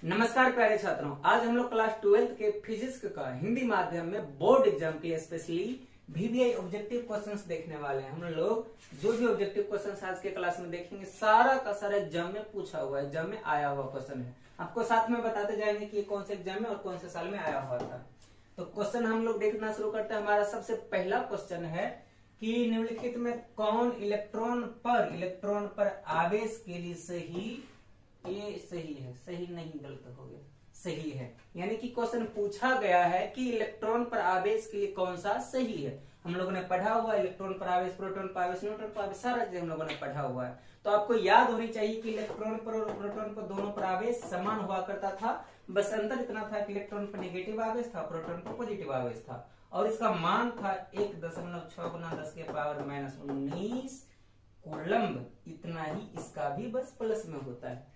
नमस्कार प्यारे छात्रों, आज हम लोग क्लास 12th के फिजिक्स का हिंदी माध्यम में बोर्ड एग्जाम के लिए स्पेशली वीवीआई ऑब्जेक्टिव क्वेश्चंस देखने वाले हैं। हम लोग जो भी ऑब्जेक्टिव क्वेश्चंस आज के क्लास में देखेंगे सारा का सारा एग्जाम में पूछा हुआ है, एग्जाम में आया हुआ क्वेश्चन है। आपको साथ में बताते जाएंगे कि ये कौन से एग्जाम में और कौन से साल में आया हुआ था। तो क्वेश्चन हम लोग देखना शुरू करते हैं। हमारा सबसे पहला क्वेश्चन है कि निम्नलिखित में कौन इलेक्ट्रॉन पर आवेश के लिए सही, ये सही है, सही नहीं गलत हो गया, सही है। यानी कि क्वेश्चन पूछा गया है कि इलेक्ट्रॉन पर आवेश के लिए कौन सा सही है। हम लोगों ने पढ़ा हुआ है इलेक्ट्रॉन पर आवेश, प्रोटॉन पर आवेश, न्यूट्रॉन पर आवेश, सारा चीज हम लोगों ने पढ़ा हुआ है। तो आपको याद होनी चाहिए कि इलेक्ट्रॉन पर और प्रोटॉन पर दोनों पर आवेश समान हुआ करता था। बस अंतर इतना था कि इलेक्ट्रॉन पर नेगेटिव आवेश था, प्रोटॉन पर पॉजिटिव आवेश था, और इसका मान था 1.6 गुना 10 के पावर -19 कूलम्ब। इतना ही इसका भी बस प्लस में होता है।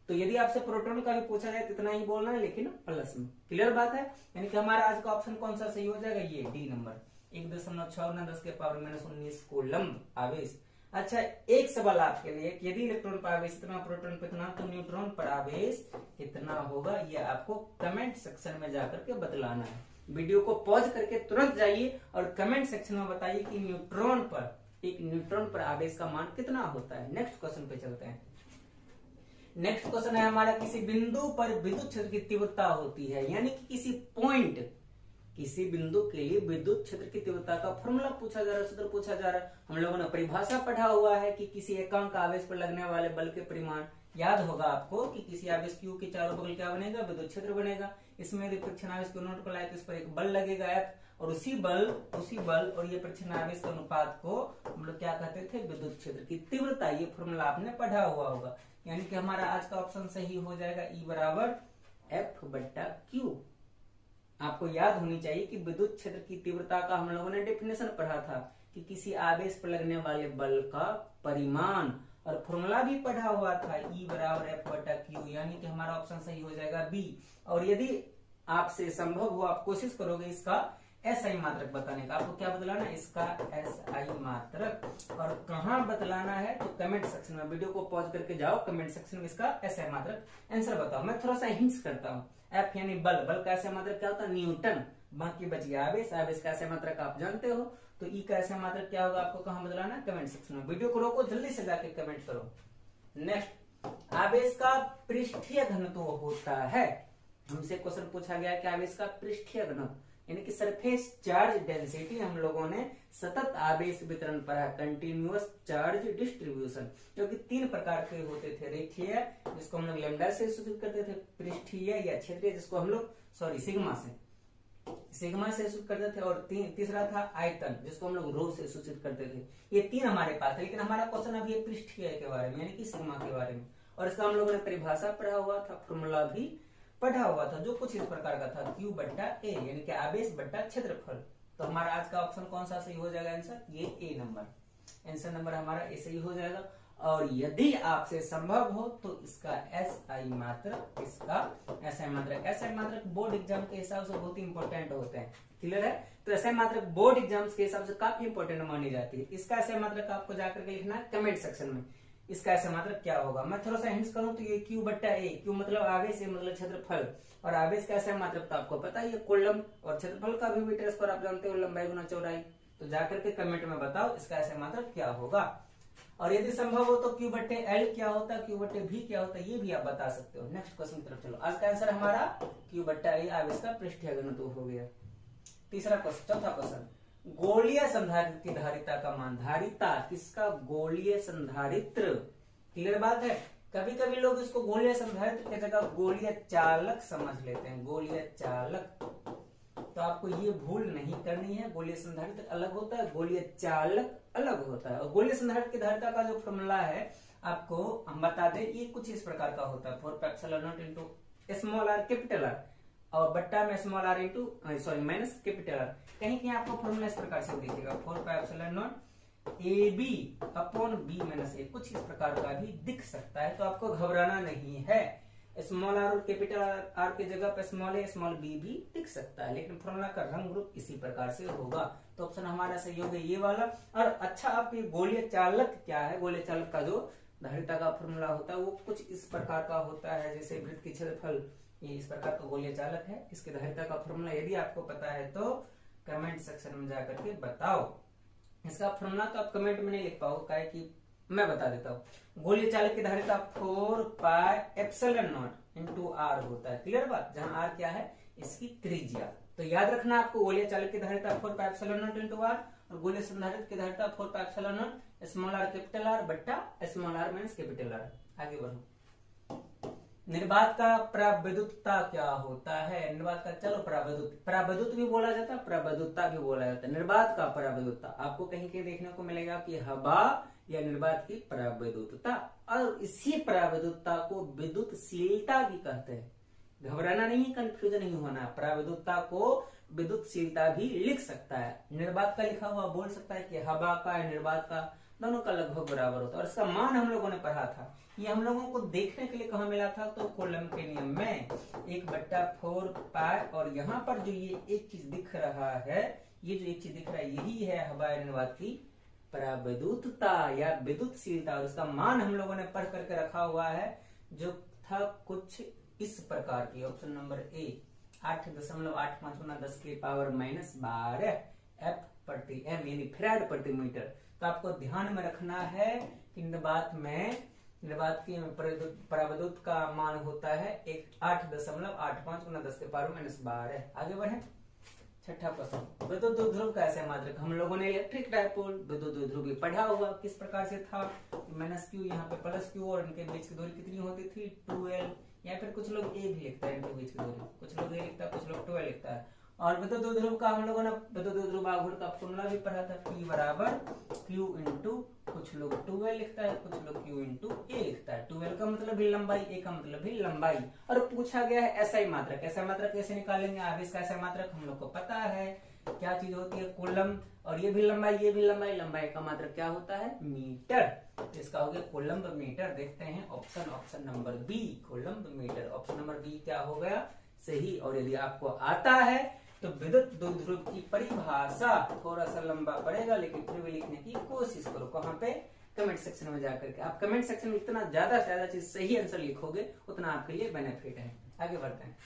तो यदि आपसे प्रोटॉन का भी पूछा जाए तो इतना ही बोलना है, लेकिन प्लस में। क्लियर बात है। यानी कि हमारा आज का ऑप्शन कौन सा सही हो जाएगा, ये डी नंबर, 1.6 गुना 10 के पावर -19 कूलम्ब आवेश। अच्छा, एक सवाल आपके लिए, यदि इलेक्ट्रॉन पर आवेश इतना, प्रोटॉन पर इतना, तो न्यूट्रॉन पर आवेश कितना होगा, ये आपको कमेंट सेक्शन में जाकर के बतलाना है। वीडियो को पॉज करके तुरंत जाइए और कमेंट सेक्शन में बताइए कि एक न्यूट्रॉन पर आवेश का मान कितना होता है। नेक्स्ट क्वेश्चन पे चलते हैं। नेक्स्ट क्वेश्चन है हमारा, किसी बिंदु पर विद्युत क्षेत्र की तीव्रता होती है, यानी कि किसी बिंदु के लिए विद्युत क्षेत्र की तीव्रता का फॉर्मूला पूछा जा रहा है, सूत्र पूछा जा रहा है। हम लोगों ने परिभाषा पढ़ा हुआ है कि किसी एकांक आवेश पर लगने वाले बल के परिमाण। याद होगा आपको कि किसी आवेश Q के चारों बगल क्या बनेगा, विद्युत क्षेत्र बनेगा। इसमें यदि परीक्षण आवेश Q नोट को लाए तो इस पर एक बल लगेगा F, और उसी बल और ये परीक्षण आवेश के अनुपात को हम लोग क्या कहते थे, विद्युत क्षेत्र की तीव्रता। ये फॉर्मूला आपने पढ़ा हुआ होगा। यानी कि हमारा आज का ऑप्शन सही हो जाएगा, E बराबर F/Q। आपको याद होनी चाहिए कि विद्युत क्षेत्र की तीव्रता का हम लोगों ने डेफिनेशन पढ़ा था कि किसी आवेश पर लगने वाले बल का परिमाण, और फॉर्मूला भी पढ़ा हुआ था, E बराबर F/Q। यानी कि हमारा ऑप्शन सही हो जाएगा बी। और यदि आपसे संभव हो, आप कोशिश करोगे इसका SI मात्रक बताने का। आपको क्या बतलाना है, इसका SI मात्रक, और कहाँ बतलाना है तो कमेंट सेक्शन में। वीडियो को पॉज करके जाओ, कमेंट सेक्शन में इसका SI मात्रक आंसर बताओ। मैं थोड़ा सा हिंट्स करता हूँ। F यानी बल का SI मात्रक क्या होता है, न्यूटन। बाकी बच गया आवेश का SI मात्रक आप जानते हो। तो E का SI मात्रक क्या होगा, आपको कहाँ बतलाना है, कमेंट सेक्शन में। वीडियो को रोको, जल्दी से जाके कमेंट करो। नेक्स्ट, आवेश का पृष्ठीय घनत्व होता है। हमसे क्वेश्चन पूछा गया कि आवेश का पृष्ठीय घनत्व यानी कि सरफेस चार्ज डेंसिटी हम लोगों ने सतत आवेश वितरण पढ़ा, कंटिन्यूअस चार्ज डिस्ट्रीब्यूशन, जो कि 3 प्रकार के होते थे। रेखीय, जिसको हम लोग लैम्डा से सूचित करते थे, पृष्ठीय या क्षेत्रीय, जिसको हम लोग सिग्मा से सूचित करते थे, और तीसरा था आयतन, जिसको हम लोग रो से सूचित करते थे। ये 3 हमारे पास है, लेकिन हमारा क्वेश्चन अभी है पृष्ठीय के बारे में, यानी कि सिग्मा के बारे में। और इसका हम लोगों ने परिभाषा पढ़ा हुआ था, फॉर्मूला भी पढ़ा हुआ था, जो कुछ इस प्रकार का था, Q/A, यानी कि आवेश बट्टा क्षेत्रफल। तो हमारा आज का ऑप्शन कौन सा सही हो जाएगा आंसर, ये A नंबर। आंसर नंबर हमारा A सही हो जाएगा। और यदि आपसे संभव हो तो इसका SI मात्रक बोर्ड एग्जाम के हिसाब से बहुत ही इंपॉर्टेंट होते हैं। क्लियर है। तो SI मात्रक बोर्ड एग्जाम्स के हिसाब से काफी इंपॉर्टेंट मानी जाती है। इसका SI मात्रक आपको जाकर के लिखना है कमेंट सेक्शन में, इसका SI मात्रक क्या होगा। मैं थोड़ा सा हिंट्स करूं तो ये Q/A, Q मतलब आवेश, A मतलब क्षेत्रफल, और आवेश का SI मात्रक तो आपको पता ही है कूलम्ब, और क्षेत्रफल का भी मीटर स्क्वायर आप जानते हो, लंबाई गुना चौड़ाई। तो जाकर के कमेंट में बताओ इसका SI मात्रक क्या होगा। और यदि संभव हो तो Q/L क्या होता है, Q/V क्या होता है, ये भी आप बता सकते हो। नेक्स्ट क्वेश्चन की तरफ चलो। आज का आंसर हमारा Q/A आवेश का पृष्ठीय घनत्व हो गया। तीसरा क्वेश्चन, चौथा क्वेश्चन, गोलीय संधारित्र की धारिता का मान। धारिता किसका, गोलीय संधारित्र। क्लियर बात है। कभी कभी लोग इसको गोलीय संधारित्र की जगह गोलीय चालक समझ लेते हैं, गोलीय चालक। तो आपको ये भूल नहीं करनी है। गोलीय संधारित्र अलग होता है, गोलीय चालक अलग होता है। और गोलीय संधारित्र की धारिता का जो फॉर्मूला है आपको हम बता दें, ये कुछ इस प्रकार का होता है, 4πε0 into small r capital R, और बट्टा में small r into minus capital R। कहीं आपको फॉर्मूला इस प्रकार से देखिएगा, 4πε0 AB/B-A, कुछ इस प्रकार का भी दिख सकता है। तो आपको घबराना नहीं है। स्मॉल r और कैपिटल R की जगह पर स्मॉल a स्मॉल b भी दिख सकता है, लेकिन फॉर्मूला का रंग रूप इसी प्रकार से होगा। तो ऑप्शन हमारा सही हो गया ये वाला। और अच्छा, आप ये गोलीय चालक क्या है, गोलीय चालक का जो धारिता का फॉर्मूला होता है वो कुछ इस प्रकार का होता है, जैसे वृत्त की क्षेत्रफल ये इस प्रकार का गोलीय चालक है। इसकी धारिता का फॉर्मूला यदि आपको पता है तो कमेंट सेक्शन में जाकर के बताओ। इसका फॉर्मूला तो आप कमेंट में नहीं लिख पाओगे, काहे कि मैं बता देता हूँ। गोलीय चालक की धारिता 4 pi epsilon naught into R होता है। क्लियर बात, जहां आर क्या है इसकी त्रिज्या। तो याद रखना आपको गोलीय चालक की धारिता 4 pi epsilon naught into R और गोलीय संधारित्र की धारिता 4 pi epsilon naught small R capital R बट्टा small R minus capital R. आगे बढ़ो। निर्वात का प्रविद्युतता क्या होता है? निर्वात का, चलो प्रविद्युत भी बोला जाता है, प्रविद्युतता भी बोला जाता है। निर्वात का प्रविद्युतता आपको कहीं कहीं देखने को मिलेगा कि हवा या निर्वात की प्रविद्युतता, और इसी प्रविद्युतता को विद्युतशीलता भी कहते हैं। घबराना नहीं, कंफ्यूजन नहीं होना। प्रविद्युतता को विद्युतशीलता भी लिख सकता है। निर्वात का लिखा हुआ बोल सकता है कि हवा का या निर्वात का दोनों का लगभग बराबर होता है, और इसका मान हम लोगों ने पढ़ा था। ये हम लोगों को देखने के लिए कहाँ मिला था? तो कूलम के नियम में 1/4 पाई, और यहाँ पर जो ये एक चीज दिख रहा है, ये जो एक चीज दिख रहा है यही है हवा या निर्वात की प्रविद्युतता या विद्युतशीलता। और उसका मान हम लोगों ने पढ़ करके रखा हुआ है, जो था कुछ इस प्रकार की। ऑप्शन नंबर ए 8.85 गुना 10 की पावर -12 एफ प्रति एम यानी फैराड प्रति मीटर। तो आपको ध्यान में रखना है कि निर्वात की प्रविद्युत का मान होता है 8.85 गुना 10 की पावर -12। आगे बढ़े। छठा प्रश्न, विद्युत द्विध्रुव का ऐसे मात्रक। हम लोगों ने इलेक्ट्रिक डायपोल विद्युत द्विध्रुव भी पढ़ा हुआ, किस प्रकार से था? -q यहाँ पे +q और इनके बीच की दूरी कितनी होती थी? 2l, या फिर कुछ लोग ए भी लिखता है इनके बीच की दूरी, कुछ लोग ए लिखता है, कुछ लोग 2l लिखता है। और विद्युत द्विध्रुव का हम लोगों ने विद्युत द्विध्रुव आघूर्ण का फॉर्मूला भी पढ़ा था, P बराबर Q इंटू, कुछ लोग 2l लिखता है, कुछ लोग Q इंटू A लिखता है। 2l का मतलब भी लंबाई, A का मतलब भी लंबाई। और पूछा गया है SI मात्रक। SI मात्रक कैसे निकालेंगे? आवेश का SI मात्रक हम लोग को पता है क्या चीज होती है, कूलम। और ये भी लंबाई, ये भी लंबाई, लंबाई का मात्रक क्या होता है? मीटर। तो इसका हो गया कूलम्ब मीटर। देखते हैं option number B, coulomb metre. Option number B क्या हो गया? सही। और यदि आपको आता है तो विद्युत द्विध्रुव की परिभाषा, थोड़ा सा लंबा पड़ेगा लेकिन फिर भी लिखने की कोशिश करो। कहाँ पे? कमेंट सेक्शन में जाकर के। आप कमेंट सेक्शन में इतना ज्यादा से ज्यादा चीज सही आंसर लिखोगे उतना आपके लिए बेनिफिट है। आगे बढ़ते हैं।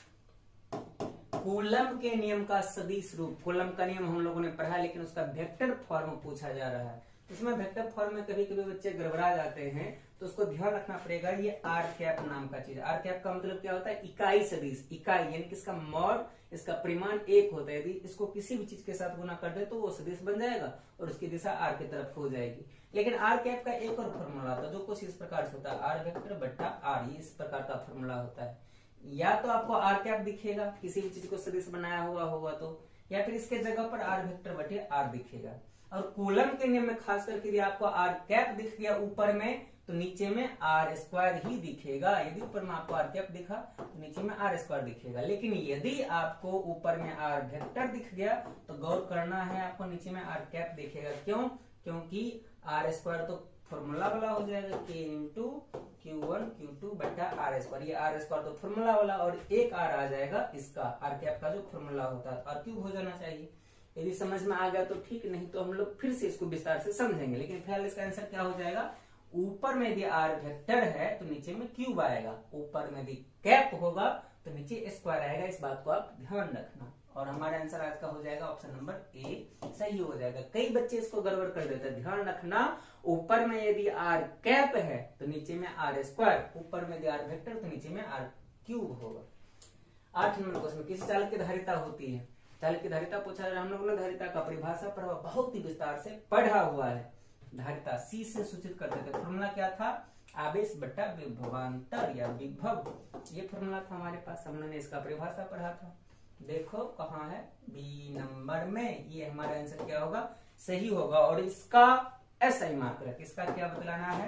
कूलम के नियम का सदिश रूप। कूलम का नियम हम लोगों ने पढ़ा, लेकिन उसका वेक्टर फॉर्म पूछा जा रहा है। इसमें वेक्टर फॉर्म में कभी कभी बच्चे गड़बड़ा जाते हैं, तो उसको ध्यान रखना पड़ेगा। ये आर कैप नाम का चीज, आर कैप का मतलब क्या होता है? इकाई सदिश। इकाई यानी कि इसका मॉड, इसका परिमाण 1 होता है। यदि इसको किसी भी चीज के साथ गुना कर दे तो वो सदिश बन जाएगा और उसकी दिशा आर की तरफ हो जाएगी। लेकिन आर कैप का एक और फॉर्मूला था जो कुछ इस प्रकार से होता है, आर वेक्टर बट्टा आर। इस प्रकार का फॉर्मूला होता है। या तो आपको आर कैप दिखेगा किसी भी चीज को सदिश बनाया हुआ होगा तो, या फिर इसके जगह पर आर वेक्टर बटे आर दिखेगा। और कूलम के नियम में खास करके यदि आपको आर कैप दिख गया ऊपर में तो नीचे में आर स्क्वायर ही दिखेगा। यदि ऊपर में आपको आर कैप दिखा तो नीचे में आर स्क्वायर दिखेगा। लेकिन यदि आपको ऊपर में आर वेक्टर दिख गया तो गौर करना है, आपको नीचे में आर कैप दिखेगा। क्यों? क्योंकि आर स्क्वायर तो फॉर्मूला वाला हो जाएगा, k इंटू Q1 Q2 बटा आर स्क्वायर। ये आर स्क्वायर तो फॉर्मूला वाला, और एक आर आ जाएगा इसका आर कैप का जो फॉर्मूला होता है, आर क्यूब हो जाना चाहिए। यदि समझ में आ गया तो ठीक, नहीं तो हम लोग फिर से इसको विस्तार से समझेंगे। लेकिन फिलहाल इसका आंसर क्या हो जाएगा? ऊपर में यदि आर वेक्टर है तो नीचे में क्यूब आएगा, ऊपर में यदि कैप होगा तो नीचे स्क्वायर आएगा। इस बात को आप ध्यान रखना। और हमारा आंसर आज का हो जाएगा ऑप्शन नंबर ए, सही हो जाएगा। कई बच्चे इसको गड़बड़ कर देते हैं, ध्यान रखना। ऊपर में यदि आर कैप है तो नीचे में आर स्क्वायर, ऊपर में यदि आर वेक्टर तो नीचे में आर क्यूब होगा। 8 नंबर क्वेश्चन, किसी चालक की धारिता होती है। चालक की धारिता पूछा जा रहा है। हम लोगों ने धारिता का परिभाषा पर बहुत ही विस्तार से पढ़ा हुआ है। धारिता सी से सूचित करते थे। फॉर्मूला क्या था? आवेश बट्टा विभवांतर या विभव, ये फॉर्मूला था हमारे पास। हमने इसका परिभाषा पढ़ा था। देखो कहाँ है? बी नंबर में। ये हमारा आंसर क्या होगा? सही होगा। और इसका एसआई मात्रक, इसका क्या बदलाना है?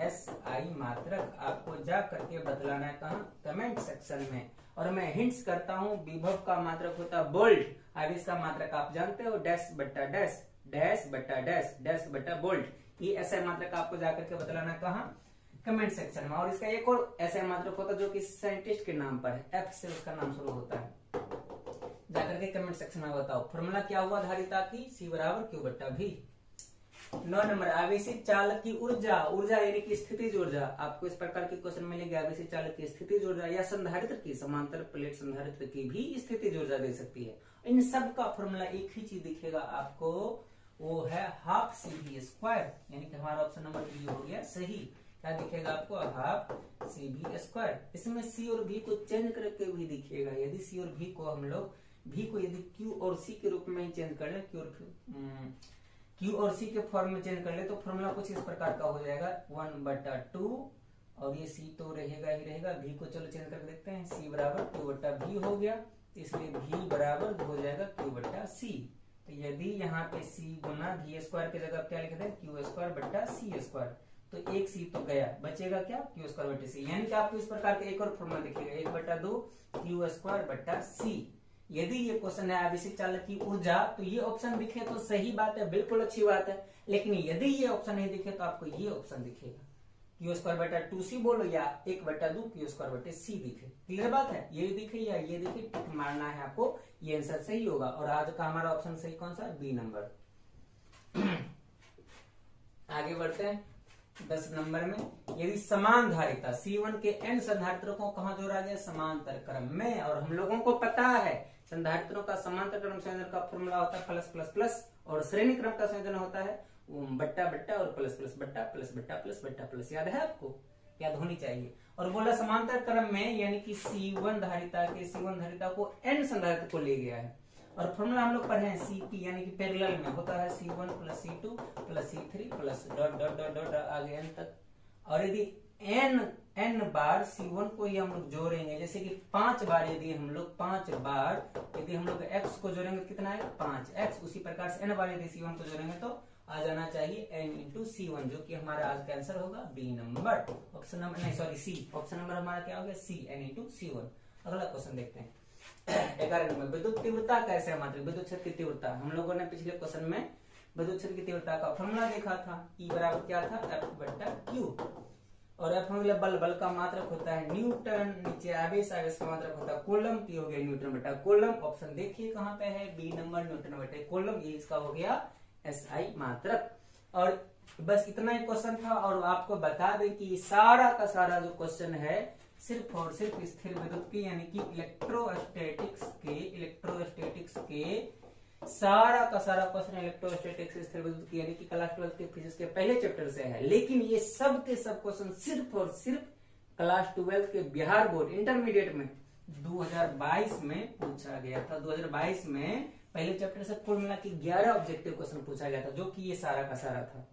एसआई मात्रक आपको जा करके बदलाना है। कहाँ? कमेंट सेक्शन में। और मैं हिंट्स करता हूँ, विभव का मात्रक होता है बोल्ट, आवेश का मात्रक आप जानते हो डैश बट्टा डैश, डैश बट्टा डैश, डैश बट्टा बोल्ट। ये एसआई मात्रक आपको जाकर के बदलाना कहाँ? कमेंट सेक्शन में। और इसका एक और एसआई मात्रक होता है जो कि साइंटिस्ट के नाम पर है, एफ से उसका नाम शुरू होता है। जाकर के कमेंट सेक्शन में बताओ। फॉर्मूला क्या हुआ धारिता की? सी बराबर क्यू बट्टा भी। 9 नंबर आवेशित चालक की ऊर्जा, ऊर्जा यानी कि स्थितिज ऊर्जा। आपको इस प्रकार के क्वेश्चन मिलेंगे, आवेशित चालक की स्थितिज ऊर्जा या संधारित्र की, समांतर प्लेट संधारित्र की भी स्थितिज ऊर्जा दे सकती है। इन सब का फॉर्मूला एक ही चीज दिखेगा आपको, वो है हाफ CV², यानी कि हमारा ऑप्शन नंबर बी हो गया सही। क्या दिखेगा आपको, हाफ CV²। इसमें सी और भी को चेंज करके भी दिखेगा। यदि सी और भी को हम लोग भी को यदि क्यू और सी के रूप में ही चेंज कर ले, क्यू और सी के फॉर्म में चेंज कर ले तो फॉर्मूला कुछ इस प्रकार का हो जाएगा 1/2, और ये सी तो रहेगा ही रहेगा। भी को चलो चेंज करके देखते हैं, सी बराबर Q/V हो गया, इसलिए भी बराबर हो जाएगा Q/C। तो यदि यहाँ पे C गुना V² की जगह क्या लिखते हैं, Q²/C², तो एक C तो गया, बचेगा क्या, Q²/C। यानी कि आपको इस प्रकार का एक और फॉर्मूला दिखेगा, 1/2 Q²/C। यदि ये क्वेश्चन है आवेशित चालक की ऊर्जा, तो ये ऑप्शन दिखे तो सही बात है, बिल्कुल अच्छी बात है। लेकिन यदि ये ऑप्शन नहीं दिखे तो आपको ये ऑप्शन दिखेगा, Q²/2C बोलो या 1/2 Q²/C दिखे। क्लियर बात है, ये दिखे या ये दिखे, टिक मारना है आपको, ये आंसर सही होगा। और आज का हमारा ऑप्शन सही कौन सा, बी नंबर। आगे बढ़ते हैं 10 नंबर में, यदि समान धारिता C1 के n संधारित्रों को कहां जोड़ा गया, समांतर क्रम में। और हम लोगों को पता है संधारित्रों का समांतर क्रम संयोजन का फॉर्मूला होता है प्लस प्लस प्लस, और श्रेणी क्रम का संयोजन होता है बट्टा बट्टा और प्लस प्लस बट्टा प्लस बट्टा प्लस बट्टा प्लस। याद है आपको, याद होनी चाहिए। और बोला समांतर क्रम में यानी कि C1 धारिता को n संधारित्र को ले गया है। और फॉर्मूला हम लोग पढ़े हैं CP यानी कि पैरेलल में होता है C1 + C2 + C3 plus dot dot dot dot आगे n तक। और यदि n बार C1 को ही हम लोग जोड़ेंगे, जैसे कि 5 बार यदि हम लोग 5 बार यदि हम लोग x को जोड़ेंगे कितना है 5x, उसी प्रकार से n बार यदि C1 को जोड़ेंगे तो आ जाना चाहिए n × C1, जो कि हमारा आज का आंसर होगा बी नंबर। ऑप्शन नंबर नहीं सॉरी सी, ऑप्शन नंबर हमारा क्या हो गया C, n × C1। अगला क्वेश्चन देखते हैं 11 नंबर, विद्युत तीव्रता कैसे मात्रक, विद्युत क्षेत्र की तीव्रता। हम लोगों ने पिछले क्वेश्चन में विद्युत क्षेत्र की तीव्रता का फॉर्मूला देखा था, E बराबर क्या था, F/Q। और F मतलब बल का मात्रक होता है न्यूटन, नीचे आवेश का मात्रक होता है कूलम, P हो गया N/कूलम। ऑप्शन देखिए कहाँ पे है, बी नंबर N/कूलम, ये इसका हो गया SI मात्रक। और बस इतना ही क्वेश्चन था। और आपको बता दें कि सारा का सारा जो क्वेश्चन है सिर्फ और सिर्फ स्थिर विद्युत की यानी कि इलेक्ट्रोस्टैटिक्स के सारा का सारा क्वेश्चन इलेक्ट्रोस्टैटिक्स स्थिर विद्युत की यानी कि क्लास 12 के फिजिक्स के पहले चैप्टर से है। लेकिन ये सब के सब क्वेश्चन सिर्फ और सिर्फ क्लास 12 के बिहार बोर्ड इंटरमीडिएट में 2022 में पूछा गया था। 2022 में पहले चैप्टर से कुल मिला के 11 ऑब्जेक्टिव क्वेश्चन पूछा गया था, जो कि ये सारा का सारा था।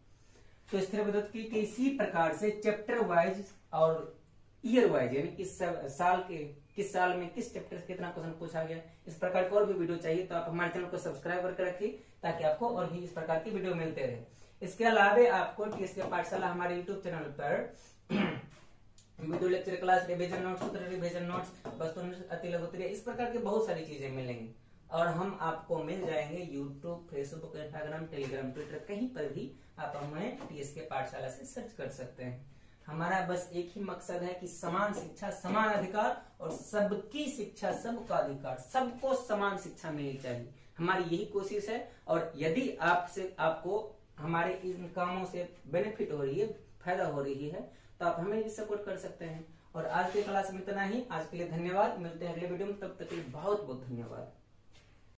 तो स्थिर विद्युत की इसी प्रकार से चैप्टर वाइज और ईयर वाइज यानी किस साल में किस चैप्टर से कितना क्वेश्चन पूछा गया, इस प्रकार की और भी वीडियो चाहिए तो आप हमारे चैनल को सब्सक्राइब करके रखिए, ताकि आपको और भी इस प्रकार की वीडियो मिलते रहे। इसके अलावा आपको TSK पाठशाला हमारे यूट्यूब चैनल पर video lecture class, revision notes, सूत्र रिवीजन नोट्स, वस्तु अति लघुत्तरीय, इस प्रकार की बहुत सारी चीजें मिलेंगी। और हम आपको मिल जाएंगे YouTube, Facebook, Instagram, Telegram, Twitter, कहीं पर भी आप हमें TSK पाठशाला से सर्च कर सकते हैं। हमारा बस एक ही मकसद है कि समान शिक्षा, समान अधिकार, और सबकी शिक्षा सबका अधिकार, सबको समान शिक्षा मिलनी चाहिए। हमारी यही कोशिश है। और यदि आपको हमारे इन कामों से बेनिफिट हो रही है, फायदा हो रही है, तो आप हमें भी सपोर्ट कर सकते हैं। और आज की क्लास में इतना ही। आज के लिए धन्यवाद, मिलते हैं अगले वीडियो में, तब तक के लिए बहुत बहुत धन्यवाद।